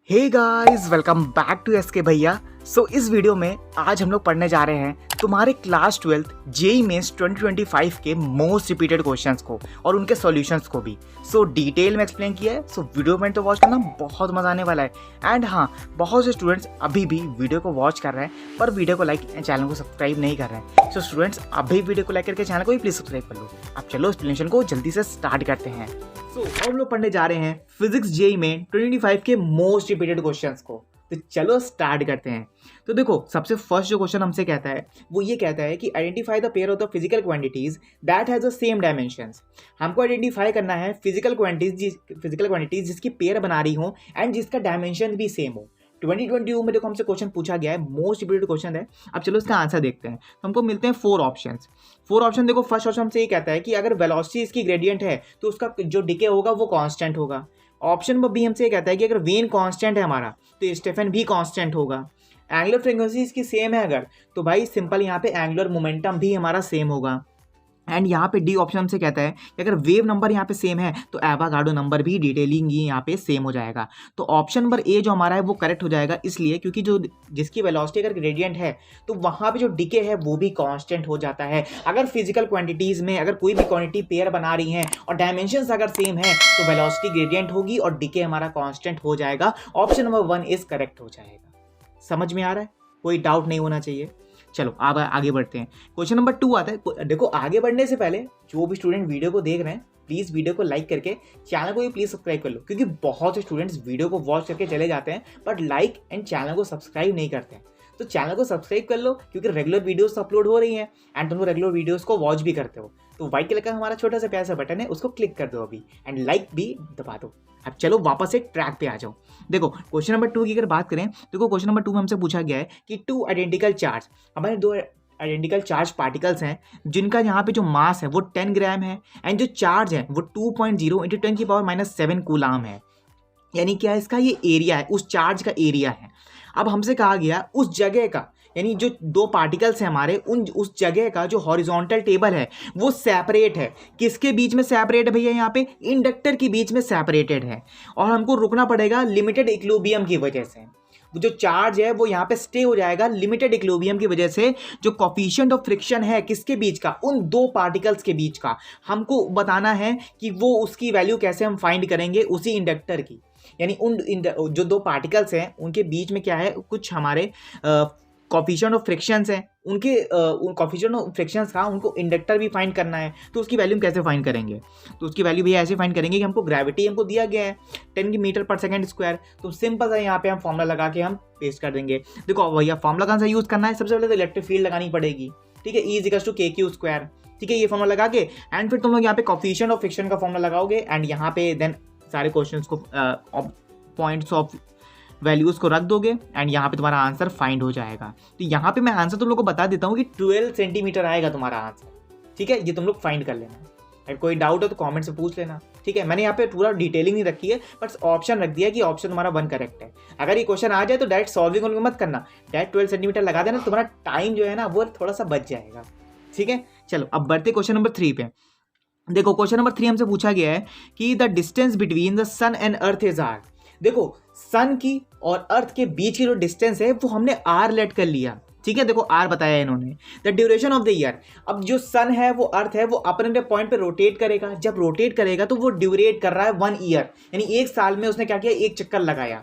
Hey guys, welcome back to SK भैया। इस video में आज हम लोग पढ़ने जा रहे हैं तुम्हारे क्लास 12th जेईई मेंस 2025 के मोस्ट रिपीटेड क्वेश्चंस को और उनके सॉल्यूशंस को भी डिटेल में एक्सप्लेन किया है। वीडियो में तो वॉच करना, बहुत मजा आने वाला है। एंड हाँ, बहुत से स्टूडेंट्स अभी भी वीडियो को वॉच कर रहे हैं पर वीडियो को लाइक चैनल को सब्सक्राइब नहीं कर रहे हैं। स्टूडेंट्स अभी वीडियो को लाइक करके चैनल को भी प्लीज सब्सक्राइब कर लो। अब चलो एक्सप्लेनेशन को जल्दी से स्टार्ट करते हैं। हम लोग पढ़ने जा रहे हैं फिजिक्स जेईई में 2025 के मोस्ट रिपीटेड क्वेश्चंस को। तो चलो स्टार्ट करते हैं। तो देखो, सबसे फर्स्ट जो क्वेश्चन हमसे कहता है वो ये कहता है कि identify the pair of the physical quantities that has the same dimensions. हमको आइडेंटिफाई करना है फिजिकल क्वांटिटीज जिसकी पेयर बना रही हो एंड जिसका डायमेंशन भी सेम हो। 2022 में देखो हमसे क्वेश्चन पूछा गया है, मोस्ट रिपीटेड क्वेश्चन है। अब चलो इसका आंसर देखते हैं। तो हमको मिलते हैं फोर ऑप्शन। देखो, फर्स्ट ऑप्शन हमसे ये कहता है कि अगर वेलोसिटी इसकी ग्रेडियंट है तो उसका जो डिके होगा वो कांस्टेंट होगा। ऑप्शन बी हमसे ये कहता है कि अगर वेन कांस्टेंट है हमारा तो स्टेफन भी कांस्टेंट होगा। एंगुलर फ्रीक्वेंसी इसकी सेम है अगर, तो भाई सिंपल यहाँ पे एंगुलर मोमेंटम भी हमारा सेम होगा। एंड यहाँ पे डी ऑप्शन से कहता है कि अगर वेव नंबर यहाँ पे सेम है तो एवोगाड्रो नंबर भी डिटेलिंग ही यहाँ पे सेम हो जाएगा। तो ऑप्शन नंबर ए जो हमारा है वो करेक्ट हो जाएगा, इसलिए क्योंकि जो जिसकी वेलोसिटी अगर ग्रेडियंट है तो वहाँ पे जो डिके है वो भी कांस्टेंट हो जाता है। अगर फिजिकल क्वांटिटीज में अगर कोई भी क्वांटिटी पेयर बना रही है और डायमेंशंस अगर सेम है तो वेलोसिटी ग्रेडियंट होगी और डिके हमारा कांस्टेंट हो जाएगा। ऑप्शन नंबर 1 इज करेक्ट हो जाएगा। समझ में आ रहा है? कोई डाउट नहीं होना चाहिए। चलो अब आगे बढ़ते हैं। क्वेश्चन नंबर 2 आता है। देखो, आगे बढ़ने से पहले जो भी स्टूडेंट वीडियो को देख रहे हैं प्लीज वीडियो को लाइक करके चैनल को भी प्लीज सब्सक्राइब कर लो, क्योंकि बहुत से स्टूडेंट्स वीडियो को वॉच करके चले जाते हैं बट लाइक एंड चैनल को सब्सक्राइब नहीं करते हैं। तो चैनल को सब्सक्राइब कर लो, क्योंकि रेगुलर वीडियोस अपलोड हो रही हैं एंड तुम रेगुलर वीडियोस को वॉच भी करते हो। तो व्हाइट कलर का हमारा छोटा सा प्यारा सा बटन है, उसको क्लिक कर दो अभी एंड लाइक भी दबा दो। अब चलो वापस एक ट्रैक पे आ जाओ। देखो, क्वेश्चन नंबर 2 की अगर बात करें, देखो क्वेश्चन नंबर 2 में हमसे पूछा गया है कि टू आइडेंटिकल चार्ज, हमारे दो आइडेंटिकल चार्ज पार्टिकल्स हैं जिनका यहाँ पे जो मास है वो 10 ग्राम है एंड जो चार्ज है वो 2.0 × 10⁻⁻7 कूलाम है। यानी क्या है, इसका ये एरिया है, उस चार्ज का एरिया है। अब हमसे कहा गया उस जगह का, यानी जो दो पार्टिकल्स हैं हमारे, उस जगह का जो हॉरिजॉन्टल टेबल है वो सेपरेट है। किसके बीच में सेपरेट है भैया? यहाँ पे इंडक्टर के बीच में सेपरेटेड है और हमको रुकना पड़ेगा लिमिटेड इक्विलिब्रियम की वजह से। जो चार्ज है वो यहाँ पे स्टे हो जाएगा लिमिटेड इक्विलिब्रियम की वजह से। जो कोफिशिएंट ऑफ फ्रिक्शन है किसके बीच का? उन दो पार्टिकल्स के बीच का। हमको बताना है कि वो उसकी वैल्यू कैसे हम फाइंड करेंगे, उसी इंडक्टर की। यानी उन जो दो पार्टिकल्स हैं उनके बीच में क्या है, कुछ हमारे कोफिशिएंट ऑफ फ्रिक्शंस हैं, उनके उन कोफिशिएंट ऑफ फ्रिक्शंस का उनको इंडक्टर भी फाइंड करना है। तो उसकी वैल्यू कैसे फाइंड करेंगे? तो उसकी वैल्यू भी ऐसे फाइंड करेंगे कि हमको ग्रेविटी हमको दिया गया है 10 मीटर/सेकंड²। तो सिंपल सा यहाँ पे हम फॉर्मूला लगा के हम पेस्ट कर देंगे। देखो भैया, फॉर्मूला कौन सा यूज करना है? सबसे पहले तो इलेक्ट्रिक फील्ड लगानी पड़ेगी, ठीक है, E = kq²। ठीक है, ये फॉर्मूला लगा के एंड फिर तुम लोग यहाँ पे कोफिशिएंट ऑफ फ्रिक्शन का फॉर्मूला लगाओगे एंड यहाँ पे देन सारे क्वेश्चन को पॉइंट्स ऑफ वैल्यूज को रख दोगे एंड यहाँ पे तुम्हारा आंसर फाइंड हो जाएगा। तो यहाँ पे मैं आंसर तुम लोग को बता देता हूँ कि 12 सेंटीमीटर आएगा तुम्हारा आंसर। ठीक है, ये तुम लोग फाइंड कर लेना। अगर कोई डाउट हो तो कमेंट से पूछ लेना। ठीक है, मैंने यहाँ पे पूरा डिटेलिंग नहीं रखी है, बट ऑप्शन रख दिया कि ऑप्शन तुम्हारा 1 करेक्ट है। अगर ये क्वेश्चन आ जाए तो डायरेक्ट सॉल्विंग मत करना, डायरेक्ट 12 सेंटीमीटर लगा देना, तुम्हारा टाइम जो है ना वो थोड़ा सा बच जाएगा। ठीक है, चलो अब बढ़ते क्वेश्चन नंबर 3 पे। देखो, क्वेश्चन नंबर 3 हमसे पूछा गया है कि the distance between the sun and earth is R. देखो, सन की और अर्थ के बीच की जो डिस्टेंस है वो हमने आर लेट कर लिया। ठीक है, देखो आर बताया इन्होंने। The duration of the year, अब जो सन है वो अर्थ है वो अपने पॉइंट पे रोटेट करेगा। जब रोटेट करेगा तो वो ड्यूरेट कर रहा है 1 ईयर, यानी 1 साल में उसने क्या किया, 1 चक्कर लगाया।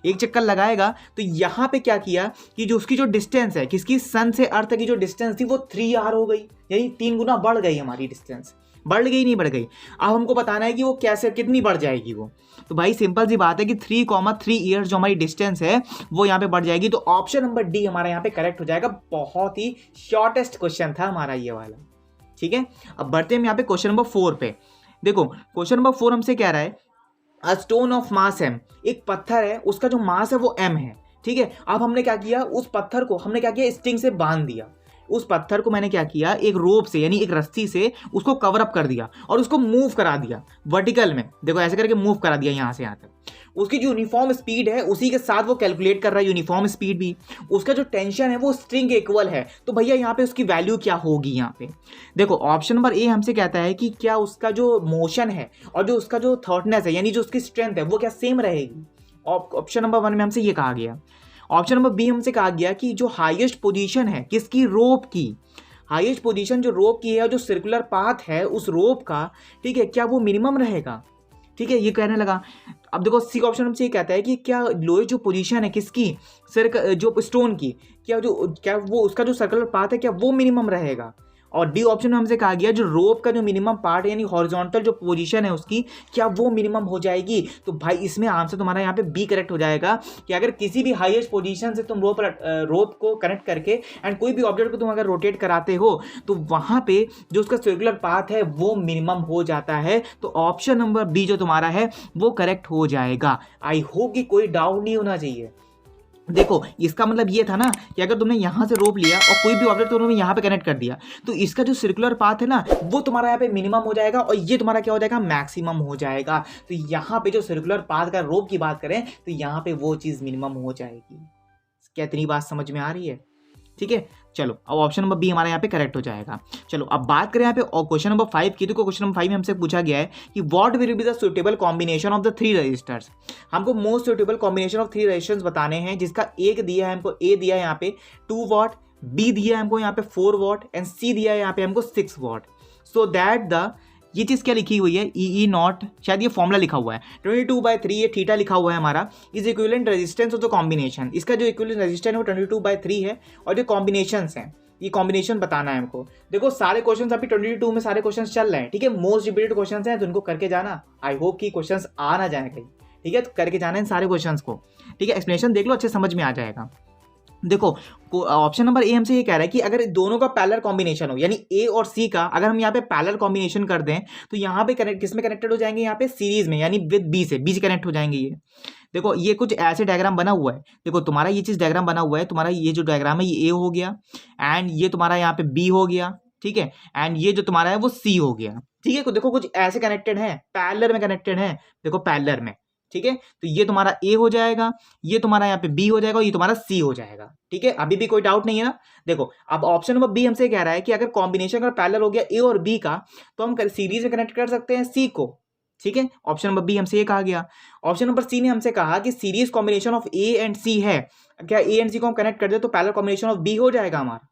1 चक्कर लगाएगा तो यहाँ पे क्या किया कि जो उसकी जो डिस्टेंस है, किसकी, सन से अर्थ की जो डिस्टेंस थी वो 3r हो गई, यानी 3 गुना बढ़ गई हमारी डिस्टेंस। बढ़ गई नहीं बढ़ गई? अब हमको बताना है कि वो कैसे, कितनी बढ़ जाएगी वो। तो भाई सिंपल सी बात है कि 3,3 ईयर्स जो हमारी डिस्टेंस है वो यहाँ पे बढ़ जाएगी। तो ऑप्शन नंबर डी हमारा यहाँ पे करेक्ट हो जाएगा। बहुत ही शॉर्टेस्ट क्वेश्चन था हमारा ये वाला। ठीक है, अब बढ़ते हैं हम यहाँ पे क्वेश्चन नंबर 4 पे। देखो, क्वेश्चन नंबर 4 हमसे कह रहा है a stone of mass m, एक पत्थर है उसका जो मास है वो m है। ठीक है, अब हमने क्या किया, उस पत्थर को हमने क्या किया, स्ट्रिंग से बांध दिया। उस पत्थर को मैंने क्या किया, एक रोप से यानी एक रस्सी से उसको कवर अप कर दिया और उसको मूव करा दिया वर्टिकल में। देखो ऐसे करके मूव करा दिया यहाँ से यहाँ तक। उसकी जो यूनिफॉर्म स्पीड है उसी के साथ वो कैलकुलेट कर रहा है यूनिफॉर्म स्पीड भी। उसका जो टेंशन है वो स्ट्रिंग के इक्वल है। तो भैया यहाँ पे उसकी वैल्यू क्या होगी? यहाँ पे देखो ऑप्शन नंबर ए हमसे कहता है कि क्या उसका जो मोशन है और जो उसका जो थॉटनेस है यानी जो उसकी स्ट्रेंथ है वो क्या सेम रहेगी। ऑप्शन नंबर 1 में हमसे ये कहा गया। ऑप्शन नंबर बी हमसे कहा गया कि जो हाईएस्ट पोजीशन है किसकी, रोप की, हाईएस्ट पोजीशन जो रोप की है, जो सर्कुलर पाथ है उस रोप का, ठीक है, क्या वो मिनिमम रहेगा, ठीक है, ये कहने लगा। अब देखो सी ऑप्शन हमसे ये कहता है कि क्या लोएस्ट जो पोजीशन है किसकी, जो स्टोन की, क्या वो उसका जो सर्कुलर पाथ है क्या वो मिनिमम रहेगा। और डी ऑप्शन में हमसे कहा गया जो रोप का जो मिनिमम पार्ट यानी हॉरिजॉन्टल जो पोजीशन है उसकी, क्या वो मिनिमम हो जाएगी। तो भाई इसमें आंसर तुम्हारा यहाँ पे बी करेक्ट हो जाएगा कि अगर किसी भी हाईएस्ट पोजीशन से तुम रोप को कनेक्ट करके एंड कोई भी ऑब्जेक्ट को तुम अगर रोटेट कराते हो तो वहाँ पे जो उसका सर्कुलर पाथ है वो मिनिमम हो जाता है। तो ऑप्शन नंबर बी जो तुम्हारा है वो करेक्ट हो जाएगा। आई होप कि कोई डाउट नहीं होना चाहिए। देखो इसका मतलब ये था ना कि अगर तुमने यहाँ से रोप लिया और कोई भी ऑब्जेक्ट तुमने यहाँ पे कनेक्ट कर दिया तो इसका जो सर्कुलर पाथ है ना वो तुम्हारा यहाँ पे मिनिमम हो जाएगा और ये तुम्हारा क्या हो जाएगा, मैक्सिमम हो जाएगा। तो यहाँ पे जो सर्कुलर पाथ का रोप की बात करें तो यहाँ पे वो चीज़ मिनिमम हो जाएगी। क्या इतनी बात समझ में आ रही है? ठीक है, चलो अब ऑप्शन नंबर बी हमारा यहाँ पे करेक्ट हो जाएगा। चलो अब बात करें यहाँ पे और क्वेश्चन नंबर 5 की। तो क्वेश्चन नंबर 5 में हमसे पूछा गया है कि what will be the suitable combination of the 3 registers. हमको most suitable combination of 3 registers बताने हैं, जिसका एक दिया है हमको, ए दिया है यहाँ पे 2 वॉट, बी दिया है हमको यहाँ पे 4 वॉट एंड सी दिया है यहाँ पे हमको 6 वॉट। सो दैट द, ये चीज़ क्या लिखी हुई है, ई नॉट, शायद ये फॉर्मूला लिखा हुआ है 22/3, ये थीटा लिखा हुआ है हमारा, is equivalent resistance of the combination. इसका जो इक्विवेलेंट रेजिस्टेंस है वो 22/3 है और जो कॉम्बिनेशंस हैं ये कॉम्बिनेशन बताना है हमको। देखो सारे क्वेश्चंस अभी 22 में सारे क्वेश्चंस चल रहे हैं, ठीक है, मोस्ट रिपीटेड क्वेश्चंस हैं तो उनको करके जाना। आई होप कि क्वेश्चंस आ ना जाए कहीं, ठीक है, तो करके जाना इन सारे क्वेश्चंस को, ठीक है, एक्सप्लेनेशन देख लो अच्छे समझ में आ जाएगा। देखो ऑप्शन नंबर ए हमसे ये कह रहा है कि अगर दोनों का पैरेलल कॉम्बिनेशन हो यानी ए और सी का अगर हम यहाँ पे पैरेलल कॉम्बिनेशन कर दें तो यहाँ पे कनेक्ट किस में कनेक्टेड हो जाएंगे, यहाँ पे सीरीज में यानी विद बी से कनेक्ट हो जाएंगे। ये देखो ये कुछ ऐसे डायग्राम बना हुआ है, देखो तुम्हारा ये चीज डायग्राम बना हुआ है, तुम्हारा ये जो डायग्राम है ये ए हो गया एंड ये तुम्हारा यहाँ पे बी हो गया, ठीक है, एंड ये जो तुम्हारा है वो सी हो गया, ठीक है। देखो कुछ ऐसे कनेक्टेड है, पैरेलल में कनेक्टेड है, देखो पैरेलल में, ठीक है। तो ये तुम्हारा ए हो जाएगा, ये तुम्हारा यहाँ पे बी हो जाएगा और ये तुम्हारा सी हो जाएगा, ठीक है। अभी भी कोई डाउट नहीं है ना? देखो अब ऑप्शन नंबर बी हमसे कह रहा है कि अगर कॉम्बिनेशन अगर पैरेलल हो गया ए और बी का तो हम सीरीज में कनेक्ट कर सकते हैं सी को, ठीक है। ऑप्शन नंबर बी हमसे ये कहा गया। ऑप्शन नंबर सी ने हमसे कहा कि series combination of A and C है, क्या ए एंड सी को हम कनेक्ट कर दे तो पैरेलल कॉम्बिनेशन ऑफ बी हो जाएगा हमारा।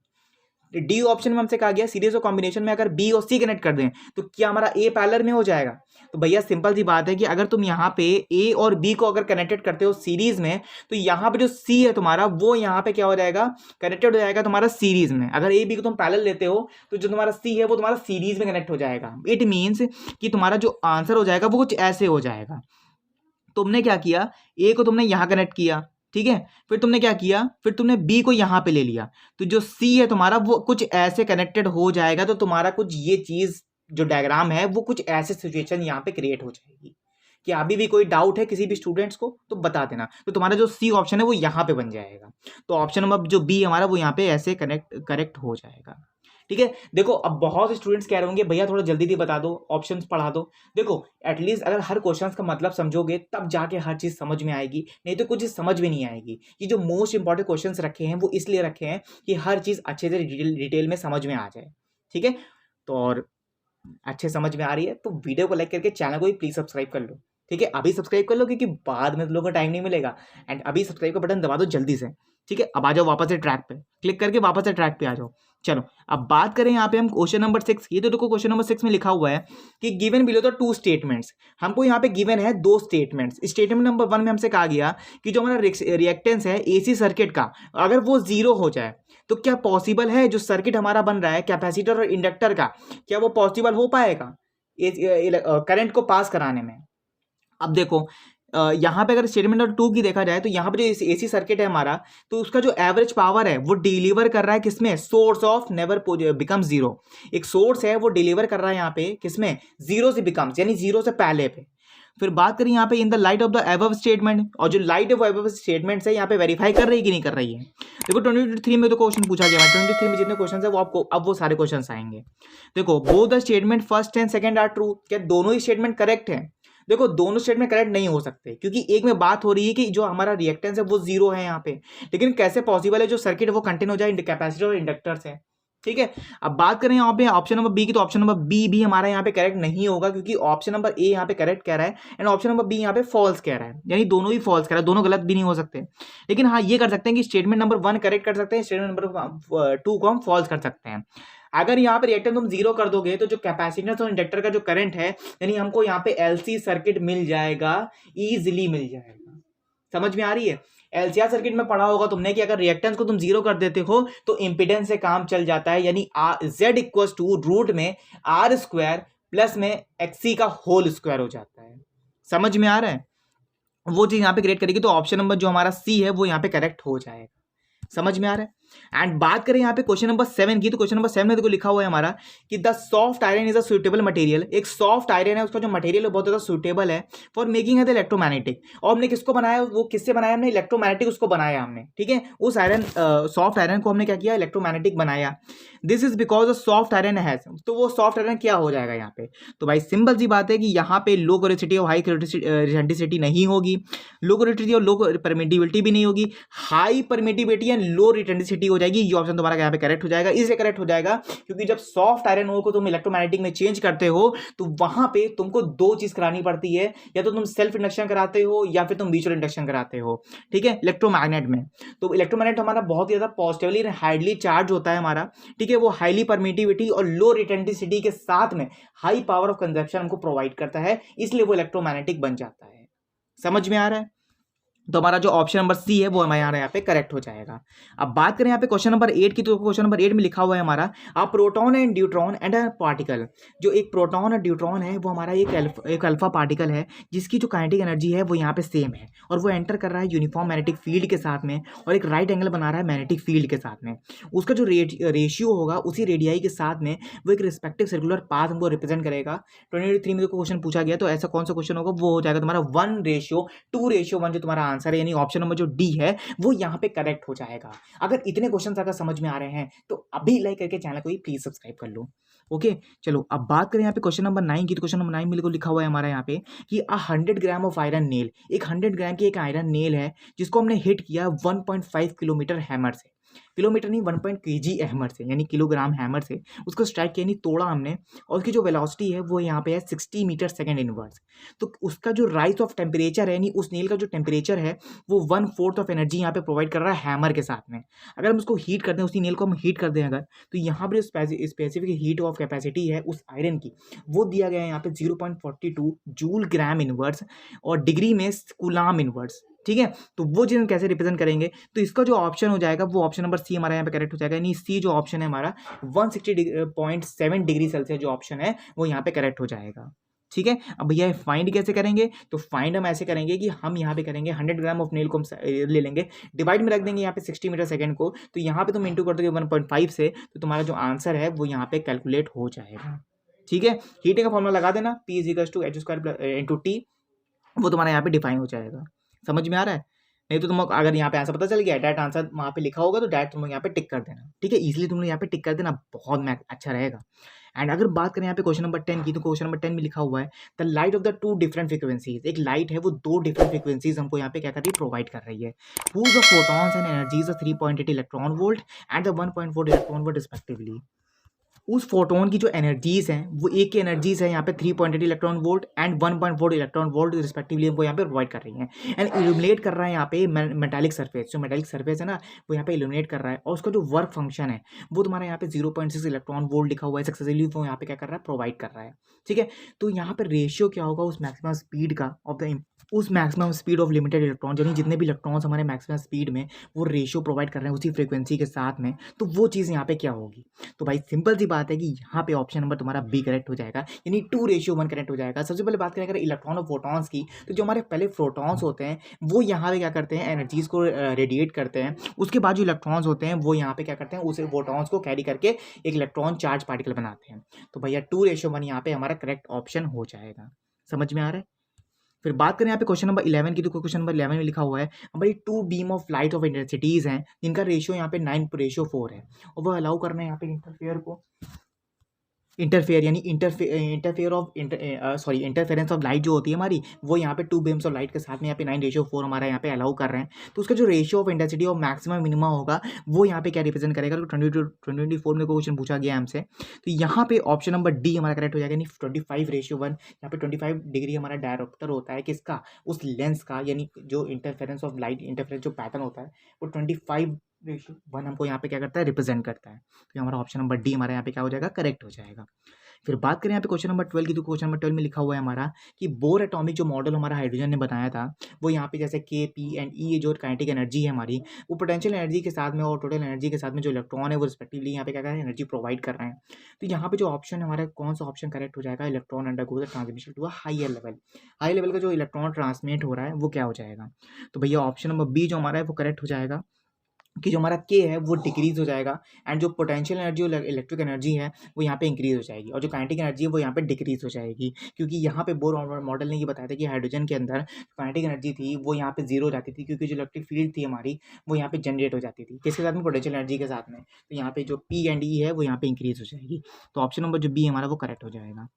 डी ऑप्शन में हमसे कहा गया सीरीज और कॉम्बिनेशन में अगर बी और सी कनेक्ट कर दें तो क्या हमारा ए पैरेलल में हो जाएगा। तो भैया सिंपल सी बात है कि अगर तुम यहाँ पे ए और बी को अगर कनेक्टेड करते हो सीरीज में तो यहाँ पे जो सी है तुम्हारा वो यहाँ पे क्या हो जाएगा, कनेक्टेड हो जाएगा तुम्हारा सीरीज में। अगर ए बी को तुम पैरेलल लेते हो तो जो तुम्हारा सी है वो तुम्हारा सीरीज में कनेक्ट हो जाएगा। इट मीन्स कि तुम्हारा जो आंसर हो जाएगा वो कुछ ऐसे हो जाएगा। तुमने क्या किया, ए को तुमने यहाँ कनेक्ट किया, ठीक है, फिर तुमने क्या किया, फिर तुमने बी को यहां पे ले लिया, तो जो सी है तुम्हारा वो कुछ ऐसे कनेक्टेड हो जाएगा। तो तुम्हारा कुछ ये चीज जो डायग्राम है वो कुछ ऐसे सिचुएशन यहाँ पे क्रिएट हो जाएगी। कि अभी भी कोई डाउट है किसी भी स्टूडेंट्स को तो बता देना। तो तुम्हारा जो सी ऑप्शन है वो यहाँ पे बन जाएगा। तो ऑप्शन नंबर जो बी हमारा वो यहाँ पे ऐसे करेक्ट हो जाएगा, ठीक है। देखो अब बहुत से स्टूडेंट्स कह रहे होंगे भैया थोड़ा जल्दी जल्दी बता दो, ऑप्शंस पढ़ा दो। देखो एटलीस्ट अगर हर क्वेश्चंस का मतलब समझोगे तब जाके हर चीज समझ में आएगी, नहीं तो कुछ चीज समझ में नहीं आएगी। ये जो मोस्ट इंपॉर्टेंट क्वेश्चंस रखे हैं वो इसलिए रखे हैं कि हर चीज अच्छे से डिटेल में समझ में आ जाए, ठीक है। तो और अच्छे समझ में आ रही है तो वीडियो को लाइक करके चैनल को भी प्लीज सब्सक्राइब कर लो, ठीक है। अभी सब्सक्राइब कर लो क्योंकि बाद में लोगों को टाइम नहीं मिलेगा। एंड अभी सब्सक्राइब का बटन दबा दो जल्दी से, ठीक है। अब आ जाओ वापस से ट्रैक पे, क्लिक करके वापस से ट्रैक पे आ जाओ। चलो अब बात करें यहाँ पे हम क्वेश्चन नंबर 6। ये तो देखो क्वेश्चन नंबर 6 में लिखा हुआ है कि गिवन बिलो द 2 स्टेटमेंट्स। हमको यहाँ पे गिवन है 2 स्टेटमेंट्स। स्टेटमेंट नंबर 1 में हमसे कहा गया कि जो हमारा रिएक्टेंस है एसी सर्किट का अगर वो 0 हो जाए तो क्या पॉसिबल है जो सर्किट हमारा बन रहा है कैपेसिटर और इंडक्टर का, क्या वो पॉसिबल हो पाएगा करंट को पास कराने में। अब देखो यहाँ पे अगर स्टेटमेंट नंबर 2 की देखा जाए तो यहाँ पे जो एसी सर्किट है हमारा तो उसका जो एवरेज पावर है वो डिलीवर कर रहा है किसमें, सोर्स ऑफ नेवर बिकम 0। एक सोर्स है वो डिलीवर कर रहा है यहाँ पे किसमें, 0 से बिकम्स यानी 0 से पहले पे। फिर बात करें यहाँ पे in the light of the above statement, और जो लाइट ऑफ अबव स्टेटमेंट है यहाँ पे वेरीफाई कर रही है कि नहीं कर रही है। देखो 23 में तो क्वेश्चन पूछा गया है, 23 में जितने क्वेश्चन है वो आपको अब वो सारे क्वेश्चन आएंगे। देखो both the statement first and second are true, क्या दोनों ही स्टेटमेंट करेक्ट है। देखो दोनों स्टेटमेंट करेक्ट नहीं हो सकते क्योंकि एक में बात हो रही है कि जो हमारा रिएक्टेंस है वो 0 है यहाँ पे, लेकिन कैसे पॉसिबल है जो सर्किट वो कंटिन्यू हो जाए कैपेसिटर और इंडक्टर से। ठीक है। अब बात करें यहाँ पे ऑप्शन नंबर बी की, तो ऑप्शन नंबर बी भी हमारा यहाँ पे करेक्ट नहीं होगा, क्योंकि ऑप्शन नंबर ए यहाँ पे करेक्ट कह रहा है एंड ऑप्शन नंबर बी यहाँ पे फॉल्स कह रहा है, यानी दोनों ही फॉल्स कह रहा है, दोनों गलत भी नहीं हो सकते। लेकिन हाँ ये कर सकते हैं कि स्टेटमेंट नंबर 1 करेक्ट कर सकते हैं, स्टेटमेंट नंबर 2 को हम फॉल्स कर सकते हैं। अगर यहाँ पे रिएक्टेंस तुम जीरो कर दोगे तो जो कैपेसिटेंस और इंडक्टर का जो करंट है, यानी हमको यहाँ पे एलसी सर्किट मिल जाएगा, इजिली मिल जाएगा। समझ में आ रही है? एलसीआर सर्किट में पढ़ा होगा तुमने कि अगर रिएक्टेंस को तुम जीरो कर देते हो तो इंपीडेंस से काम चल जाता है, यानी Z इक्वल्स टू रूट में R स्क्वायर प्लस में XC का होल स्क्वायर हो जाता है। समझ में आ रहा है? वो चीज यहाँ पे क्रिएट करेगी, तो ऑप्शन नंबर जो हमारा सी है वो यहाँ पे करेक्ट हो जाएगा। समझ में आ रहा है? एंड बात करें यहाँ पे क्वेश्चन नंबर 7 की, तो क्वेश्चन नंबर 7 में देखो लिखा हुआ है हमारा कि the soft iron is a suitable material. एक सॉफ्ट आयरन है, उसका जो मटेरियल है बहुत ज्यादा सुटेबल है फॉर मेकिंग है द इलेक्ट्रोमैग्नेटिक। और हमने किसको बनाया, वो किससे बनाया हमने, इलेक्ट्रोमैग्नेटिक उसको बनाया हमने। ठीक है, उस आयरन सॉफ्ट आयरन को हमने क्या किया, इलेक्ट्रोमैग्नेटिक बनाया। This is because a soft iron has, तो वो सॉफ्ट आयरन क्या हो जाएगा यहाँ पे, तो भाई सिंपल सी बात है कि यहाँ पे लो कोरेसिटी और हाई रिजेंटिसिटी नहीं होगी, लो कोरेसिटी और लो परमिटिविटी भी नहीं होगी, हाई परमिटिविटी एंड लो रिटेंटिसिटी हो जाएगी। ये ऑप्शन तुम्हारा यहाँ पे करेक्ट हो जाएगा। इसलिए करेक्ट हो जाएगा क्योंकि जब सॉफ्ट आयरन ओर को तुम इलेक्ट्रोमैग्नेटिक में चेंज करते हो तो वहां पे तुमको दो चीज करानी पड़ती है, या तो तुम सेल्फ इंडक्शन कराते हो या फिर तुम म्यूचुअल इंडक्शन कराते हो। ठीक है, इलेक्ट्रोमैग्नेट में तो इलेक्ट्रोमैग्नेट हमारा बहुत ही ज्यादा पॉजिटिवली हाईली चार्ज होता है हमारा। ठीक है, वो हाईली परमिटिविटी और लो रिटेंटिसिटी के साथ में हाई पावर ऑफ कंजप्शन हमको प्रोवाइड करता है, इसलिए वो इलेक्ट्रोमैग्नेटिक बन जाता है। समझ में आ रहा है? तो हमारा जो ऑप्शन नंबर सी है वो हमारे यहाँ पे करेक्ट हो जाएगा। अब बात करें यहाँ पे क्वेश्चन नंबर 8 की, तो क्वेश्चन नंबर 8 में लिखा हुआ है हमारा a proton and deuteron and a particle. जो एक प्रोटॉन और ड्यूट्रॉन है वो हमारा एक अल्फा पार्टिकल है, जिसकी जो काइनेटिक एनर्जी है वो यहाँ पे सेम है, और वो एंटर कर रहा है यूनिफॉर्म मैग्नेटिक फील्ड के साथ में और एक राइट एंगल बना रहा है मैग्नेटिक फील्ड के साथ में। उसका जो रेशियो होगा उसी रेडियाई के साथ में वो एक रिस्पेक्टिव सर्कुलर पाथ हमको रिप्रेजेंट करेगा। 2023 में क्वेश्चन पूछा गया, तो ऐसा कौन सा क्वेश्चन होगा, वो हो जाएगा तुम्हारा 1:2:1 जो तुम्हारा आंसर है, यानी ऑप्शन नंबर जो डी है वो यहाँ पे करेक्ट हो जाएगा। अगर इतने क्वेश्चन अगर समझ में आ रहे हैं तो अभी लाइक करके चैनल को प्लीज सब्सक्राइब कर लो। ओके, चलो अब बात करें यहाँ पे क्वेश्चन नंबर 9 की, तो क्वेश्चन नंबर 9 में लिखा हुआ है हमारा यहाँ पे कि 100 ग्राम ऑफ आयरन नेल, एक 100 ग्राम की एक आयरन नेल है जिसको हमने हिट किया 1.5 किलोमीटर हैमर से, किलोमीटर नहीं 1 kg हैमर से, यानी किलोग्राम हैमर से उसको स्ट्राइक किया, यानी तोड़ा हमने, और उसकी जो वेलोसिटी है वो यहाँ पे है 60 मीटर सेकेंड इनवर्स। तो उसका जो राइज ऑफ टेम्परेचर है, यानी उस नेल का जो टेम्परेचर है वो 1/4 ऑफ एनर्जी यहाँ पे प्रोवाइड कर रहा है हैमर के साथ में। अगर हम उसको हीट कर दें, उसी नेल को हम हीट कर दें अगर, तो यहाँ पर स्पेसिफिक हीट ऑफ कैपेसिटी है उस आयरन की वो दिया गया है यहाँ पे 0.42 जूल ग्राम इनवर्स और डिग्री में कूलाम इनवर्स। ठीक है, तो वो चीज हम कैसे रिप्रेजेंट करेंगे, तो इसका जो ऑप्शन हो जाएगा वो ऑप्शन नंबर सी हमारा यहाँ पे करेक्ट हो जाएगा, यानी सी जो ऑप्शन है हमारा 160.7 डिग्री सेल्सियस जो ऑप्शन है वो यहाँ पे करेक्ट हो जाएगा। ठीक है, अब भैया फाइंड कैसे करेंगे, तो फाइंड हम ऐसे करेंगे कि हम यहाँ पे करेंगे 100 ग्राम ऑफ नेल को हम ले लेंगे, डिवाइड में रख देंगे यहाँ पे 60 मीटर सेकेंड को, तो यहाँ पे तुम इंटू कर दोगे 1.5 से, तो तुम्हारा जो आंसर है वो यहाँ पे कैलकुलेट हो जाएगा। ठीक है, हीटिंग का फॉर्मूला लगा देना, P = H² × T, वो तुम्हारा यहाँ पे डिफाइन हो जाएगा। समझ में आ रहा है? नहीं तो तुम अगर यहाँ पे आंसर पता चल गया, डायरेक्ट आंसर वहाँ पे लिखा होगा तो डायरेक्ट तुम लोग यहाँ पे टिक कर देना। ठीक है, इजीली तुम लोग यहाँ पे टिक कर देना, बहुत मैथ अच्छा रहेगा। एंड अगर बात करें यहाँ पे क्वेश्चन नंबर 10 की, तो क्वेश्चन नंबर 10 में लिखा हुआ है the light of the 2 different frequencies. एक लाइट है वो 2 डिफरेंट फ्रीक्वेंसीज हमको यहाँ पे क्या कर रही है, प्रोवाइड कर रही है। Whose the photons and energies of 3.8 electron volt and the 1.4 electron volt respectively. उस फोटोन की जो एनर्जीज हैं वो एक की एनर्जीज है यहाँ पे 3.8 electron volt and 1.4 electron volt respectively हमको यहाँ पे प्रोवाइड कर रही हैं। एंड इल्यूमिनेट कर रहा है यहाँ पे मेटालिक सरफेस, जो मेटालिक सरफेस है ना वो यहाँ पे इल्यूमिनेट कर रहा है, और उसका जो वर्क फंक्शन है वो तुम्हारा यहाँ पे 0.6 इलेक्ट्रॉन वोल्ट लिखा हुआ है, सक्सेसफुली वो यहाँ पे क्या कर रहा है, प्रोवाइड कर रहा है। ठीक है, तो यहाँ पर रेशियो क्या होगा उस मैक्सिमम स्पीड का ऑफ द उस maximum speed of limited electron, यानी जितने भी इलेक्ट्रॉन्स हमारे मैक्सिमम स्पीड में वो रेशियो प्रोवाइड कर रहे हैं उसी फ्रीक्वेंसी के साथ में, तो वो चीज़ यहाँ पे क्या होगी, तो भाई सिंपल सी बात है कि यहाँ पे ऑप्शन नंबर तुम्हारा बी करेक्ट हो जाएगा, यानी 2:1 करेक्ट हो जाएगा। सबसे पहले बात करें अगर इलेक्ट्रॉन और फोटॉन्स की, तो जो हमारे पहले प्रोटॉन्स होते हैं वो यहाँ पे क्या करते हैं, एनर्जीज को रेडिएट करते हैं, उसके बाद जो इलेक्ट्रॉन्स होते हैं वो यहाँ पे क्या करते हैं, उस फोटॉन्स को कैरी करके एक इलेक्ट्रॉन चार्ज पार्टिकल बनाते हैं। तो भैया 2:1 यहाँ पे हमारा करेक्ट ऑप्शन हो जाएगा। समझ में आ रहा है? फिर बात करें यहाँ पे क्वेश्चन नंबर 11 की, तो क्वेश्चन नंबर 11 में लिखा हुआ है हमारी 2 beam of light of intensities हैं जिनका रेशियो यहाँ पे 9:4 है, और वो अलाउ करना है यहाँ पे इंटरफेयर को इंटरफेयर यानी इंटरफेरेंस ऑफ लाइट जो होती है हमारी, वो यहाँ पे 2 बीम्स ऑफ लाइट के साथ में यहाँ पे 9:4 हमारा यहाँ पे अलाउ कर रहे हैं। तो उसका जो ratio of intensity of maximum minimum होगा वो यहाँ पे क्या रिप्रेजेंट करेगा। तो 2024 में क्वेश्चन पूछा गया हमसे, तो यहाँ पे ऑप्शन नंबर डी हमारा करेक्ट हो जाएगा, यानी 25:1। यहाँ पे 25 डिग्री हमारा डायरेक्टर होता है किसका, उस लेंस का, यानी जो इंटरफेरेंस ऑफ लाइट इंटरफेरेंस जो पैटर्न होता है वो 25:1 हमको यहाँ पे क्या करता है, रिप्रेजेंट करता है। तो हमारा ऑप्शन नंबर डी हमारा यहाँ पे क्या हो जाएगा, करेक्ट हो जाएगा। फिर बात करें यहाँ पे क्वेश्चन नंबर 12 की, तो क्वेश्चन नंबर 12 में लिखा हुआ है हमारा कि बोर एटॉमिक जो मॉडल हमारा हाइड्रोजन ने बताया था, वो यहाँ पे जैसे के पी एंड ई जो काइनेटिक एनर्जी है हमारी, वो पोटेंशियल एनर्जी के साथ में और टोटल एनर्जी के साथ में जो इलेक्ट्रॉन है वो रिस्पेक्टिवली यहाँ पे क्या कर रहे हैं, एनर्जी प्रोवाइड कर रहे हैं। तो यहाँ पे जो ऑप्शन हमारा कौन सा ऑप्शन करेक्ट हो जाएगा, electron undergo the transmission to a higher level. High level का जो इलेक्ट्रॉन ट्रांसमिट हो रहा है वो क्या हो जाएगा। तो भैया ऑप्शन नंबर बी जो हमारा है वो करेक्ट हो जाएगा कि जो हमारा के है वो डिक्रीज हो जाएगा, एंड जो पोटेंशियल एनर्जी और इलेक्ट्रिक एनर्जी है वो यहाँ पे इंक्रीज हो जाएगी, और जो काइनेटिक एनर्जी है वो यहाँ पे डिक्रीज हो जाएगी। क्योंकि यहाँ पे बोर मॉडल ने ये बताया था कि हाइड्रोजन के अंदर काइनेटिक एनर्जी थी वो यहाँ पे जीरो हो जाती थी, क्योंकि जो इलेक्ट्रिक फील्ड थी हमारी वो यहाँ पे जनरेट हो जाती थी, किसके साथ में, पोटेंशियल एनर्जी के साथ में। तो यहाँ पे जो पी एंड ई है वो यहाँ पे इंक्रीज हो जाएगी। तो ऑप्शन नंबर जो बी हमारा वो करेक्ट हो जाएगा।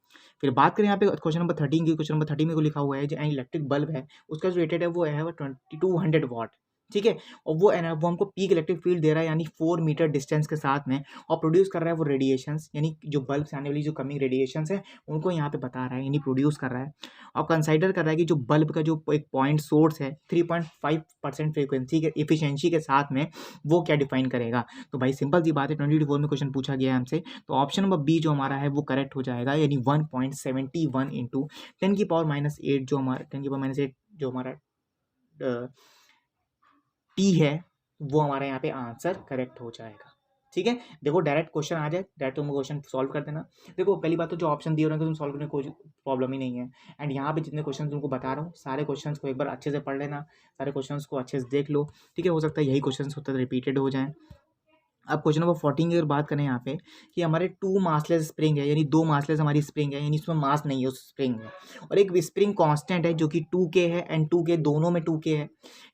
फिर बात करें यहाँ पे क्वेश्चन नंबर 13 की, क्वेश्चन नंबर 13 में को लिखा हुआ है जो इलेक्ट्रिक बल्ब है उसका जो रेटेड है वो है 2200 वाट, ठीक है। और वो हमको पीक इलेक्ट्रिक फील्ड दे रहा है, यानी 4 मीटर डिस्टेंस के साथ में, और प्रोड्यूस कर रहा है वो रेडिएशंस, यानी जो बल्ब से आने वाली जो कमिंग रेडिएशंस है उनको यहाँ पे बता रहा है, यानी प्रोड्यूस कर रहा है। और कंसाइडर कर रहा है कि जो बल्ब का जो एक पॉइंट सोर्स है 3.5% फ्रीक्वेंसी के एफिशिएंसी के साथ में वो क्या डिफाइन करेगा। तो भाई सिंपल सी बात है, 2024 में क्वेश्चन पूछा गया है हमसे, तो ऑप्शन नंबर बी जो हमारा है वो करेक्ट हो जाएगा, यानी 1.71 इंटू 10⁻⁸ जो हमारा 10⁻⁸ जो हमारा टी है वो हमारे यहाँ पे आंसर करेक्ट हो जाएगा। ठीक है, देखो डायरेक्ट क्वेश्चन आ जाए, डायरेक्ट तुम क्वेश्चन सॉल्व कर देना। देखो पहली बात तो जो ऑप्शन दिए हो रहे हैं तुम सॉल्व करने की कोई प्रॉब्लम ही नहीं है। एंड यहाँ पे जितने क्वेश्चन तुमको बता रहा हूँ सारे क्वेश्चंस को एक बार अच्छे से पढ़ लेना, सारे क्वेश्चंस को अच्छे से देख लो, ठीक है। हो सकता है यही क्वेश्चन होता है रिपीटेड हो जाए। अब क्वेश्चन नंबर 14 की अगर बात करें यहाँ पे कि हमारे 2 मासलेस स्प्रिंग है, यानी 2 मासलेस हमारी स्प्रिंग है, यानी इसमें मास नहीं है उस स्प्रिंग में, और एक स्प्रिंग कांस्टेंट है जो कि 2K है एंड 2K दोनों में 2K है,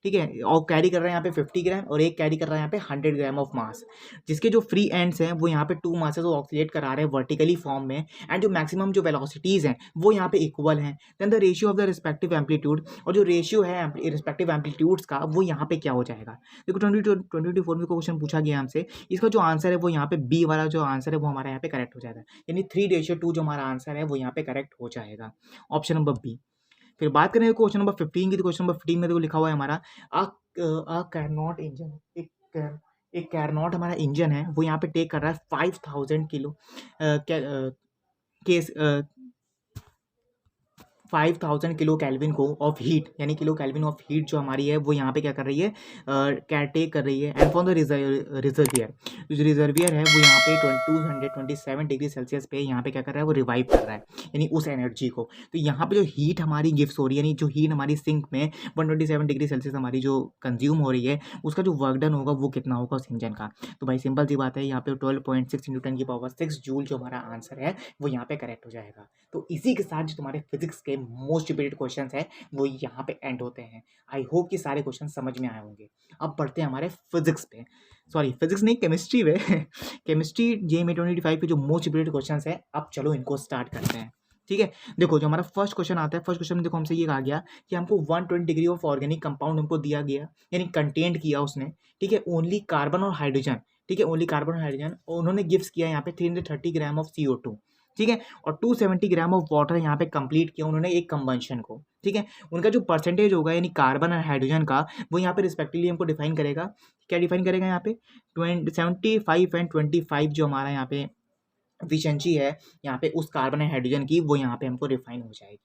ठीक है। और कैरी कर रहा है यहाँ पे 50 ग्राम और एक कैरी कर रहा है यहाँ पे 100 ग्राम ऑफ मास, जिसके जो फ्री एंड्स हैं वो यहाँ पे 2 मासेस को ऑक्सीलेट करा रहे हैं वर्टिकली फॉर्म में, एंड जो मैक्सिमम जो वेलोसिटीज़ हैं वो यहाँ पे इक्वल हैं। Then the ratio of the respective amplitude, और जो रेशियो है रिस्पेक्टिव एम्पलीट्यूड्स का वो यहाँ पे क्या हो जाएगा। देखो 2024 में क्वेश्चन पूछा गया हमसे, इसका जो आंसर है वो यहाँ पे बी वाला जो आंसर है वो हमारा यहाँ पे करेक्ट हो जाएगा, यानी 3:2 जो हमारा आंसर है वो यहाँ पे करेक्ट हो जाएगा, ऑप्शन नंबर बी। फिर बात करें क्वेश्चन नंबर 15 की, तो क्वेश्चन नंबर 15 में देखो लिखा हुआ है हमारा कैरनॉट इंजन, एक कैरनॉट हमारा इंजन है वो यहाँ पे टेक कर रहा है 5000 किलो केस 5000 किलो कैल्विन को ऑफ हीट, यानी किलो कैल्विन ऑफ हीट जो हमारी है वो यहाँ पे क्या कर रही है, क्या टेक कर रही है। एंड फ्रॉम द रिजर्वियर, जो रिजर्वियर है वो यहाँ पे 227 डिग्री सेल्सियस पे यहाँ पे क्या कर रहा है, वो रिवाइव कर रहा है, यानी उस एनर्जी को। तो यहाँ पे जो हीट हमारी गिफ्ट हो रही है, यानी जो हीट हमारी सिंक में 127 डिग्री सेल्सियस हमारी जो कंज्यूम हो रही है उसका जो वर्क डन होगा वो कितना होगा उस इंजन का। तो भाई सिंपल सी बात है, यहाँ पे 12.6 × 10⁻⁶ जूल जो हमारा आंसर है वो यहाँ पे करेक्ट हो जाएगा। तो इसी के साथ जो तुम्हारे फिजिक्स के मोस्ट रिपीटेड क्वेश्चंस हैं वो यहाँ पे एंड होते हैं। आई होप कि सारे क्वेश्चन समझ में आए होंगे। अब बढ़ते हैं हमारे फिजिक्स पे, सॉरी फिजिक्स नहीं केमिस्ट्री पे केमिस्ट्री JEE 2025 के जो मोस्ट रिपीटेड क्वेश्चंस हैं, अब चलो इनको स्टार्ट करते हैं, ठीक है। देखो जो हमारा फर्स्ट क्वेश्चन आता है, फर्स्ट क्वेश्चन में देखो हमसे ये कहा गया कि हमको 120 डिग्री ऑफ ऑर्गेनिक कंपाउंड हमको दिया गया, यानी कंटेंट किया उसने, ठीक है, ओनली कार्बन और हाइड्रोजन, ठीक है, ओनली कार्बन और हाइड्रोजन, और उन्होंने गिफ्ट किया यहाँ पे 330 ग्राम ऑफ CO2, ठीक है, और 270 ग्राम ऑफ वाटर यहाँ पे कंप्लीट किया उन्होंने एक कंबंशन को, ठीक है। उनका जो परसेंटेज होगा यानी कार्बन और हाइड्रोजन का वो यहाँ पे रिस्पेक्टिवली हमको डिफाइन करेगा, क्या डिफाइन करेगा यहाँ पे 75 एंड 25 जो हमारा यहाँ पे एफिशिएंसी है यहाँ पे उस कार्बन एंड हाइड्रोजन की, वो यहाँ पे हमको रिफाइन हो जाएगी।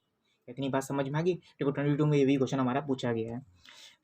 इतनी बात समझ में आ गई। देखो 22 में ये भी क्वेश्चन हमारा पूछा गया है।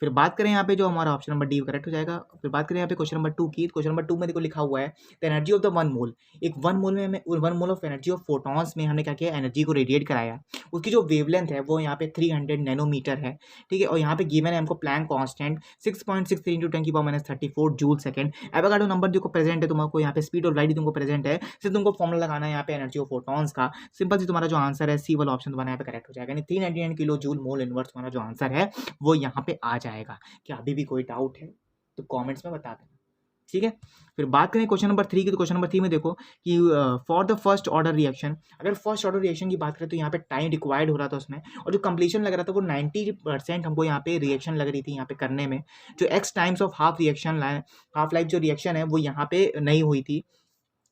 फिर बात करें यहाँ पे जो हमारा ऑप्शन नंबर डी करेक्ट हो जाएगा। फिर बात करें यहाँ पे क्वेश्चन नंबर 2 की, क्वेश्चन नंबर 2 में देखो लिखा हुआ है द एनर्जी ऑफ द 1 मोल, एक 1 मोल में 1 mole of energy of photons में हमने क्या किया, एनर्जी को रेडिएट कराया। उसकी जो वेवलेंथ है वो यहाँ पे 300 नैनोमीटर है, ठीक है, और यहाँ पे गिवन है हमको Planck constant 6.63 × 10⁻34 joule second. Avogadro number जो प्रेजेंट है तुमको यहाँ पे, स्पीड ऑफ लाइट तुमको प्रेजेंट है, सिर्फ तुमको फॉर्मुला लगाना है यहाँ पे एनर्जी ऑफ फोटॉन्स का। सिंपल सी तुम्हारा जो आंसर है सी वाला ऑप्शन तुम्हारा यहाँ पे करेक्ट हो जाएगा, यानी 399 किलो जूल मोल इनवर्स तुम्हारा जो आंसर है वो यहाँ पे आ जाएगा। क्या अभी भी कोई डाउट है तो कमेंट्स में बता देना, ठीक है। फिर बात करें क्वेश्चन नंबर 3 की, तो क्वेश्चन नंबर 3 में देखो कि for the first order reaction, अगर फर्स्ट ऑर्डर रिएक्शन की बात करें तो यहाँ पे टाइम रिक्वायर्ड हो रहा था उसमें, और जो कंप्लीशन लग रहा था वो 90% हमको यहाँ पे रिएक्शन लग रही थी यहाँ पे करने में। जो x times of half reaction half life जो रिएक्शन है वो यहाँ पे नहीं हुई थी।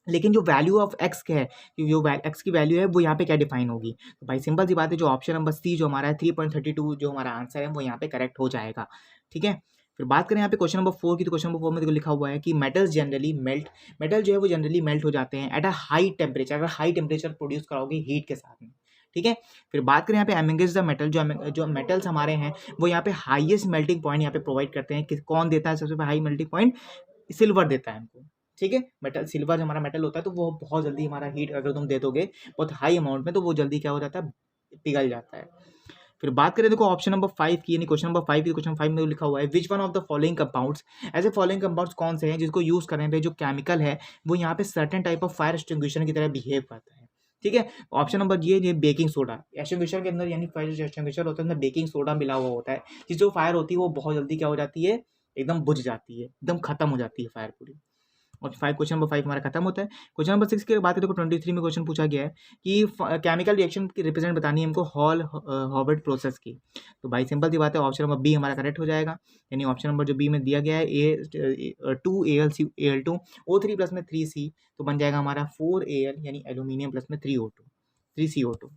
लेकिन जो वैल्यू ऑफ एक्स है, कि जो एक्स की वैल्यू है वो यहाँ पे क्या डिफाइन होगी, तो भाई सिंपल सी बात है, जो ऑप्शन नंबर सी जो हमारा है 3.32 जो हमारा आंसर है वो यहाँ पे करेक्ट हो जाएगा। ठीक है। फिर बात करें यहाँ पे क्वेश्चन नंबर 4 की, तो क्वेश्चन नंबर 4 में देखो लिखा हुआ है कि मेटल्स जनरली मेल्ट, मेटल जो है वो जनरली मेल्ट हो जाते हैं एट अ हाई टेम्परेचर, अगर हाई टेम्परेचर प्रोड्यूस कराओगे हीट के साथ में। ठीक है। फिर बात करें यहाँ पे एमिंगस द मेटल, जो मेटल्स हमारे हैं वो यहाँ पे हाईएस्ट मेल्टिंग पॉइंट यहाँ पे प्रोवाइड करते हैं। कौन देता है सबसे हाई मेल्टिंग पॉइंट? सिल्वर देता है हमको। ठीक है। मेटल सिल्वर जो हमारा मेटल होता है तो वो बहुत जल्दी हमारा हीट अगर तुम दे दोगे बहुत हाई अमाउंट में तो वो जल्दी क्या हो जाता है, पिघल जाता है। फिर बात करें देखो ऑप्शन नंबर 5 की, यानी क्वेश्चन नंबर 5 की, क्वेश्चन 5 में लिखा हुआ है which one of the following compounds, ऐसे फॉलोइंग कंपाउंड्स कौन से हैं जिसको यूज करने पे जो केमिकल है वो यहाँ पे certain type of fire extinguisher की तरह बिहेव करता है। ठीक है। ऑप्शन नंबर ये बेकिंग सोडा, एक्सटिंग्विशर के अंदर यानी फायर एक्सटिंग्विशर होता है, बेकिंग सोडा मिला हुआ होता है, जिस जो फायर होती है वो बहुत जल्दी क्या हो जाती है, एकदम बुझ जाती है, एकदम खत्म हो जाती है फायर पूरी। और क्वेश्चन नंबर 5 हमारा खत्म होता है। क्वेश्चन नंबर 6 की बात करें तो 23 में क्वेश्चन पूछा गया है कि केमिकल रिएक्शन की रिप्रेजेंट बतानी है हमको हॉल हॉबर्ट प्रोसेस की। तो भाई सिंपल सी बात है, ऑप्शन नंबर बी हमारा करेक्ट हो जाएगा, यानी ऑप्शन नंबर जो बी में दिया गया है A2AlCl2O3 प्लस में 3C, तो बन जाएगा हमारा 4Al यानी एल्यूमिनियम प्लस में 3CO2।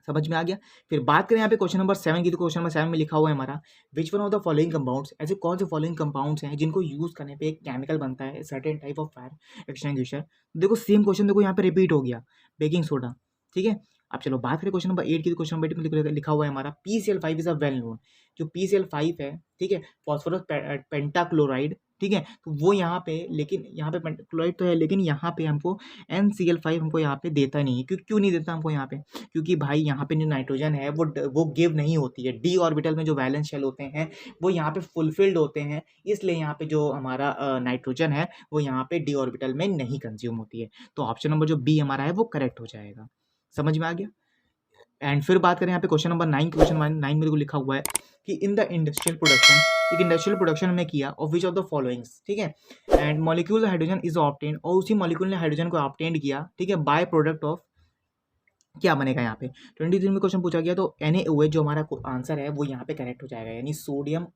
समझ में आ गया। फिर बात करें यहाँ पे क्वेश्चन नंबर 7 की, तो क्वेश्चन नंबर 7 में लिखा हुआ है हमारा which one of the following compounds, ऐसे कौन से फॉलोइंग कंपाउंड्स हैं जिनको यूज करने पे एक केमिकल बनता है certain type of fire extinguisher. देखो सेम क्वेश्चन देखो यहाँ पे रिपीट हो गया, बेकिंग सोडा। ठीक है। अब चलो बात करें क्वेश्चन नंबर 8 की, तो क्वेश्चन नंबर 8 में लिखा हुआ है हमारा PCl5 is a well known, जो PCl5 है, ठीक है, फॉस्फोरस पेंटाक्लोराइड। ठीक है। तो वो यहाँ पे, लेकिन यहाँ पे क्लोराइड तो है लेकिन यहाँ पे हमको NCl5 हमको यहाँ पे देता नहीं है। क्यों नहीं देता हमको यहाँ पे? क्योंकि भाई यहाँ पे जो नाइट्रोजन है वो गिव नहीं होती है, डी ऑर्बिटल में जो वैलेंस शेल होते हैं वो यहाँ पे फुलफिल्ड होते हैं, इसलिए यहाँ पे जो हमारा नाइट्रोजन है वो यहाँ पे डी ऑर्बिटल में नहीं कंज्यूम होती है। तो ऑप्शन नंबर जो बी हमारा है वो करेक्ट हो जाएगा। समझ में आ गया। एंड फिर बात करें यहाँ पे क्वेश्चन नंबर 9, क्वेश्चन 9 मेरे को लिखा हुआ है कि इन द इंडस्ट्रियल प्रोडक्शन, एक इंडस्ट्रियल प्रोडक्शन में किया of which of the followings. ठीक है। And molecule hydrogen is obtained, और उसी मॉलिक्यूल ने हाइड्रोजन को ऑब्टेन्ड किया। ठीक है। बाय प्रोडक्ट ऑफ, क्या बनेगा यहाँ पे 23 में क्वेश्चन पूछा गया, तो NaOH जो हमारा आंसर है वो यहाँ पे करेक्ट हो जाएगा, यानी सोडियम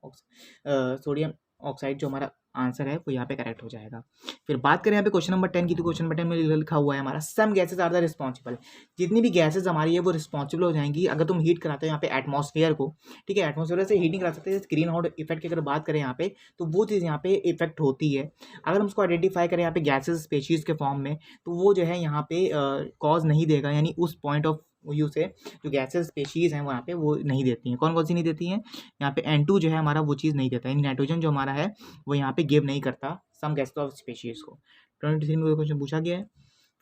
ऑक्साइड जो हमारा आंसर है वो यहाँ पे करेक्ट हो जाएगा। फिर बात करें यहाँ पे क्वेश्चन नंबर 10 की, तो क्वेश्चन नंबर 10 में लिखा हुआ है हमारा सम गैसेज आर द रिस्पॉन्सिबल, जितनी भी गैसेज हमारी है वो रिस्पॉन्सिबल हो जाएंगी अगर तुम हीट कराते हो यहाँ पे एटमॉस्फेयर को। ठीक है। एटमॉस्फेयर से हीट नहीं करा सकते, ग्रीन हाउस इफेक्ट की अगर बात करें यहाँ पे तो वो चीज़ यहाँ पे इफेक्ट होती है। अगर हम उसको आइडेंटिफाई करें यहाँ पे गैसेज स्पेशीज के फॉर्म में, तो वो जो है यहाँ पे कॉज नहीं देगा, यानी उस पॉइंट ऑफ व्यू से जो गैसेज स्पेशीज हैं वहाँ पे वो नहीं देती हैं। कौन कौन सी नहीं देती हैं? यहाँ पे N2 जो है हमारा वो चीज़ नहीं देता है, नाइट्रोजन जो हमारा है वो यहाँ पे गिव नहीं करता सम गैसेज ऑफ स्पेशीज को। 23 में क्वेश्चन पूछा गया है।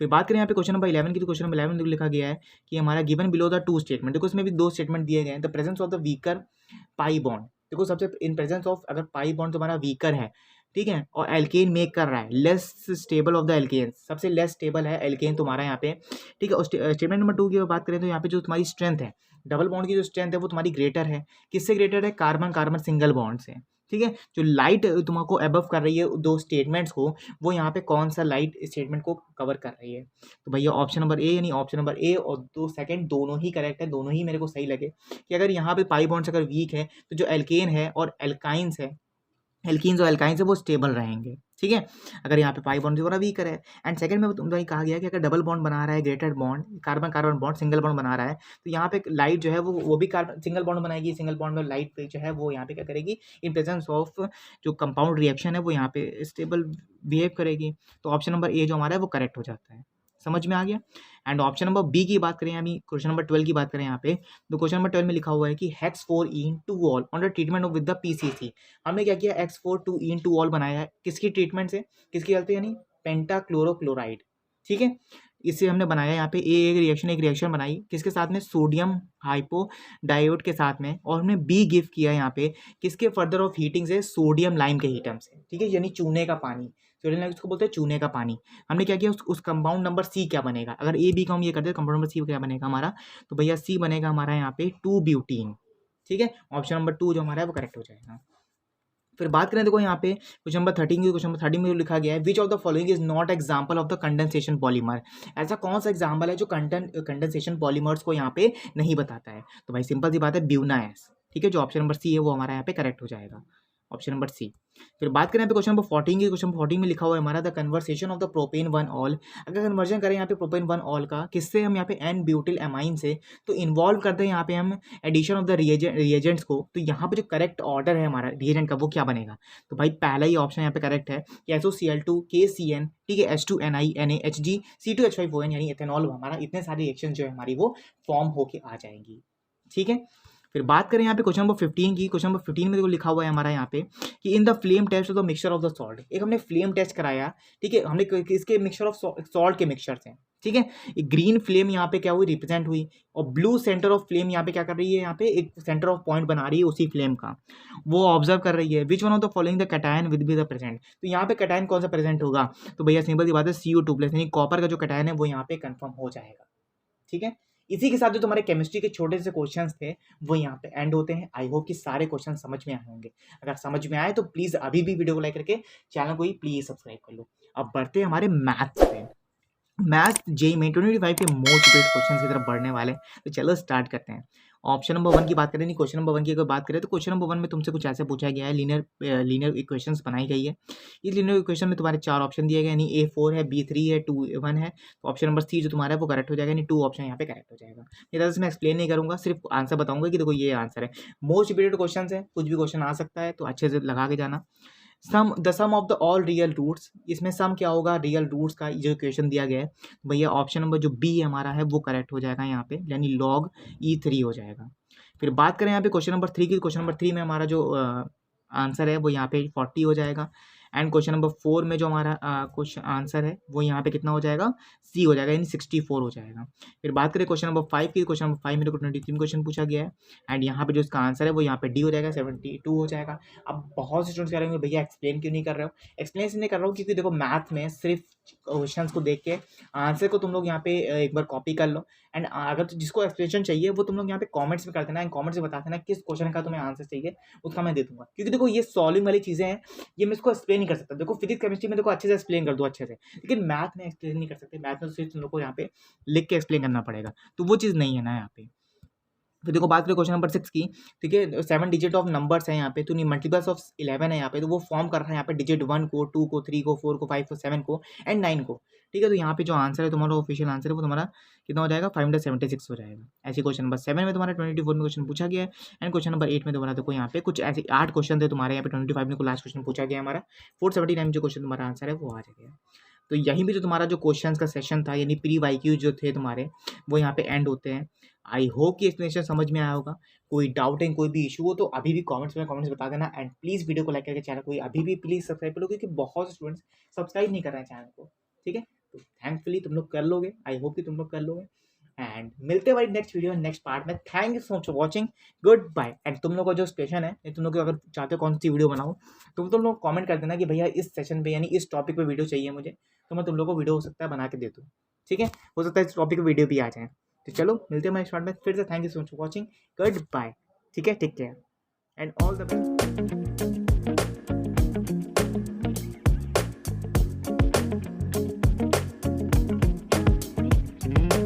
फिर बात करें यहाँ पे क्वेश्चन नंबर 11 की, तो क्वेश्चन नंबर 11 में लिखा गया है कि हमारा गिवन बिलो द 2 स्टेटमेंट, देखो इसमें भी 2 स्टेटमेंट दिए गए हैं। The presence of the weaker pi bond, देखो सबसे इन प्रेजेंस ऑफ अगर पाई बॉन्ड तुम्हारा वीकर है, ठीक है, और एल्केन मेक कर रहा है, less stable of the alkene, सबसे लेस स्टेबल है एल्केन तुम्हारा यहाँ पे। ठीक है। और स्टेटमेंट नंबर 2 की बात करें तो यहाँ पे जो तुम्हारी स्ट्रेंथ है, डबल बॉन्ड की जो स्ट्रेंथ है वो तुम्हारी ग्रेटर है, किससे ग्रेटर है? कार्बन कार्बन सिंगल बॉन्ड से। ठीक है। जो लाइट तुमको अबव कर रही है दो स्टेटमेंट्स को, वो यहाँ पे कौन सा लाइट स्टेटमेंट को कवर कर रही है? तो भैया ऑप्शन नंबर ए, यानी ऑप्शन नंबर ए और 2 सेकंड दोनों ही करेक्ट है, दोनों ही मेरे को सही लगे कि अगर यहाँ पे पाई बॉन्ड्स अगर वीक है तो जो एल्केन है और एल्काइंस है, एल्कीन्स और एल्काइंस है वो स्टेबल रहेंगे। ठीक है। अगर यहाँ पे पाई बॉन्ड जो वीकर है। एंड सेकंड में तुम कहा गया कि अगर डबल बॉन्ड बना रहा है, greater bond carbon carbon bond single bond बना रहा है, तो यहाँ पे लाइट जो है वो भी कार्बन सिंगल बॉन्ड बनाएगी, सिंगल बॉन्ड में लाइट जो है वो यहाँ पे क्या करेगी, इन प्रेजेंस ऑफ जो कंपाउंड रिएक्शन है वो यहाँ पे स्टेबल बिहेव करेगी। तो ऑप्शन नंबर ए जो हमारा है वो करेक्ट हो जाता है। समझ में आ गया। एंड ऑप्शन नंबर बी की बात करें, अभी क्वेश्चन नंबर 12 की बात करें यहाँ पे, तो क्वेश्चन नंबर 12 में लिखा हुआ है कि Hex4ene2ol on the treatment of with the PCC। हमने क्या किया, Hex4ene2ol बनाया है, किसकी ट्रीटमेंट से, किसकी हेल्प से, यानी पेंटाक्लोरोक्लोराइड। ठीक है। इससे हमने बनाया यहाँ पे एक रिएक्शन बनाई, किसके साथ में, सोडियम हाइपोडायोड के साथ में, और हमने बी गिव किया यहाँ पे किसके, फर्दर ऑफ हीटिंग से, सोडियम लाइम के हीटम से। ठीक है। यानी चूने का पानी, सोडियम लाइम उसको बोलते हैं चूने का पानी। हमने क्या किया, उस कंपाउंड नंबर सी क्या बनेगा, अगर ए बी का हम ये करते हैं कंपाउंड नंबर सी क्या बनेगा हमारा, तो भैया सी बनेगा हमारा यहाँ पे 2 ब्यूटीन। ठीक है। ऑप्शन नंबर 2 जो हमारा है वो करेक्ट हो जाएगा। फिर बात करें देखो यहाँ पे क्वेश्चन नंबर 13 की, क्वेश्चन नंबर 13 में लिखा गया है which of the following is not example of the condensation polymer. ऐसा कौन सा एग्जाम्पल है जो कंडेंसेशन पॉलीमर्स को यहाँ पे नहीं बताता है। तो भाई सिंपल सी बात है ब्यूना एस, ठीक है, जो ऑप्शन नंबर सी है वो हमारा यहाँ पे करेक्ट हो जाएगा, ऑप्शन नंबर सी। फिर बात करें यहाँ पे क्वेश्चन नंबर 14 की, क्वेश्चन नंबर 14 में लिखा हुआ है हमारा the conversation of the propane one all. अगर कन्वर्जन करें यहाँ पे प्रोपेन वन ऑल का किससे, हम यहाँ पे एन ब्यूटिल एमाइन से, तो इन्वॉल्व करते हैं यहाँ पे हम एडिशन ऑफ द रिएजेंट्स को। तो यहाँ पे जो करेक्ट ऑर्डर है हमारा रिएजेंट का वो क्या बनेगा, तो भाई पहला ही ऑप्शन यहाँ पे करेक्ट है कि SOCl2 KCN, ठीक है, H2Ni NaHG C2H5ON, यानी इथेनॉल हमारा इतने सारे रिएक्शन जो है हमारी वो फॉर्म होके आ जाएंगी, ठीक है। फिर बात करें यहाँ पे क्वेश्चन नंबर 15 की, क्वेश्चन नंबर 15 में देखो लिखा हुआ है हमारा यहाँ पे कि in the flame test of the mixture of the salt. एक हमने फ्लेम टेस्ट कराया, ठीक है, हमने इसके मिक्सचर ऑफ सॉल्ट के मिक्सचर से, ठीक है। ग्रीन फ्लेम यहाँ पे क्या हुई, रिप्रेजेंट हुई, और ब्लू सेंटर ऑफ फ्लेम यहाँ पे क्या कर रही है, यहाँ पे एक सेंटर ऑफ पॉइंट बना रही है उसी फ्लेम का, वो ऑब्जर्व कर रही है which one of the following the cation with be the present. तो यहाँ पे कैटायन कौन सा प्रेजेंट होगा, तो भैया सिंपल सी बात है CO2+, यानी कॉपर का जो कैटायन है वो यहाँ पे कंफर्म हो जाएगा, ठीक है। इसी के साथ जो तुम्हारे केमिस्ट्री के छोटे से क्वेश्चंस थे वो यहाँ पे एंड होते हैं। आई होप कि सारे क्वेश्चन समझ में आए होंगे। अगर समझ में आए तो प्लीज अभी भी वीडियो को लाइक करके चैनल को ही प्लीज सब्सक्राइब कर लो। अब बढ़ते हैं हमारे मैथ्स पे। मैथ जेई में 2025 के मोस्ट बेस्ट क्वेश्चन की तरफ बढ़ने वाले, तो चलो स्टार्ट करते हैं। ऑप्शन नंबर 1 की बात करें, नहीं क्वेश्चन नंबर 1 की अगर बात करें तो क्वेश्चन नंबर 1 में तुमसे कुछ ऐसे पूछा गया है, लीनियर इक्वेशंस बनाई गई है। इस लीनियर इक्वेशन में तुम्हारे 4 ऑप्शन दिए गए, यानी A4 है, B3 है, 2 1 है। तो ऑप्शन नंबर C जो तुम्हारा है वो करेक्ट हो जाएगा, यानी 2 ऑप्शन यहाँ पे करेक्ट हो जाएगा। ये तरह से मैं एक्सप्लेन नहीं करूंगा, सिर्फ आंसर बताऊंगा कि देखो ये आंसर है। मोस्ट रिपीटेड क्वेश्चन है, कुछ भी क्वेश्चन आ सकता है, तो अच्छे से लगा के जाना। The sum of the all real roots, इसमें सम क्या होगा, रियल रूट्स का जो इक्वेशन दिया गया है भैया ऑप्शन नंबर जो बी हमारा है वो करेक्ट हो जाएगा यहाँ पे, यानी log E3 हो जाएगा। फिर बात करें यहाँ पे क्वेश्चन नंबर 3 की, क्वेश्चन नंबर 3 में हमारा जो आंसर है वो यहाँ पे 40 हो जाएगा। एंड क्वेश्चन नंबर 4 में जो हमारा क्वेश्चन आंसर है वो यहाँ पे कितना हो जाएगा, सी हो जाएगा, यानी 64 हो जाएगा। फिर बात करें क्वेश्चन नंबर 5 की, क्वेश्चन नंबर 5 में देखो 23 क्वेश्चन पूछा गया है, एंड यहाँ पे जो इसका आंसर है वो यहाँ पे डी हो जाएगा, 72 हो जाएगा। अब बहुत से स्टूडेंट्स कह रहे होंगे भैया एक्सप्लेन क्यों नहीं कर रहे हो, एक्सप्लेन इसलिए कर रहा हूँ क्योंकि देखो मैथ में सिर्फ क्वेश्चन को देख के आंसर को तुम लोग यहाँ पे एक बार कॉपी कर लो, एंड अगर तो जिसको एक्सप्लेनेशन चाहिए वो तुम लोग यहाँ पे कमेंट्स में कर देना, एंड कमेंट्स में बता देना किस क्वेश्चन का तुम्हें आंसर चाहिए, उसका मैं दे दूंगा। क्योंकि देखो ये सॉल्विंग वाली चीज़ें हैं, ये मैं इसको एक्सप्लेन नहीं कर सकता। देखो फिजिक्स केमिस्ट्री में देखो अच्छे से एक्सप्लेन कर दो अच्छे से, लेकिन मैथ में एक्सप्लेन नहीं कर सकते। मैथ में सिर्फ तुम लोग को यहाँ पे लिख के एक्सप्लेन करना पड़ेगा, तो वो चीज़ नहीं है ना यहाँ पे। फिर देखो बात करें क्वेश्चन नंबर 6 की, ठीक है, 7 डिजिट ऑफ नंबर्स है यहाँ पे, तो नहीं मल्टीपल्स ऑफ 11 है यहाँ पे, तो वो फॉर्म कर रहा है यहाँ पे डिजिट 1 को, 2 को, 3 को, 4 को, 5 को, 7 को एंड 9 को, ठीक है। तो यहाँ पे जो आंसर है तुम्हारा ऑफिशियल आंसर है वो तुम्हारा कितना हो जाएगा, 576 हो जाएगा। ऐसे क्वेश्चन नंबर 7 में तुम्हारा 24 में क्वेश्चन पूछा गया है, एंड क्वेश्चन नंबर 8 में तुम्हारा देखो यहाँ पे कुछ ऐसे 8 क्वेश्चन थे तुम्हारे यहाँ पे 25 में को लास्ट क्वेश्चन पूछा गया हमारा, 479 जो क्वेश्चन तुम्हारा आंसर है वो आ जाएगा। तो यहीं पे जो तुम्हारा जो क्वेश्चन का सेशन था, यानी प्री वाईक्यू जो थे तुम्हारे वो यहाँ पे एंड होते हैं। आई होप कि एक्सप्लेनेशन समझ में आया होगा। कोई डाउट है, कोई भी इशू हो तो अभी भी कमेंट्स बता देना, एंड प्लीज़ वीडियो को लाइक करके चैनल को अभी भी प्लीज़ सब्सक्राइब कर लो, क्योंकि बहुत स्टूडेंट्स सब्सक्राइब नहीं कर रहे हैं चैनल को, ठीक है। तो थैंकफुली तुम लोग कर लोगे, आई होप कि तुम लोग कर लोगे, एंड मिलते हैं भाई नेक्स्ट वीडियो नेक्स्ट पार्ट में। Thank you so much for watching, goodbye. And तुम लोग का जो सेशन है, तुम लोग अगर चाहते हो कौन सी वीडियो बनाऊँ तो तुम लोग कमेंट कर देना कि भैया इस सेशन पे यानी इस टॉपिक पे वीडियो चाहिए मुझे, तो मैं तुम लोग को वीडियो हो सकता है बना के दे दूँ, ठीक है। हो सकता है इस टॉपिक पे वीडियो भी आ जाए। तो चलो मिलते हैं मैं नेक्स्ट पार्ट में फिर से। Thank you so much for watching, goodbye, ठीक है, take care and all the best.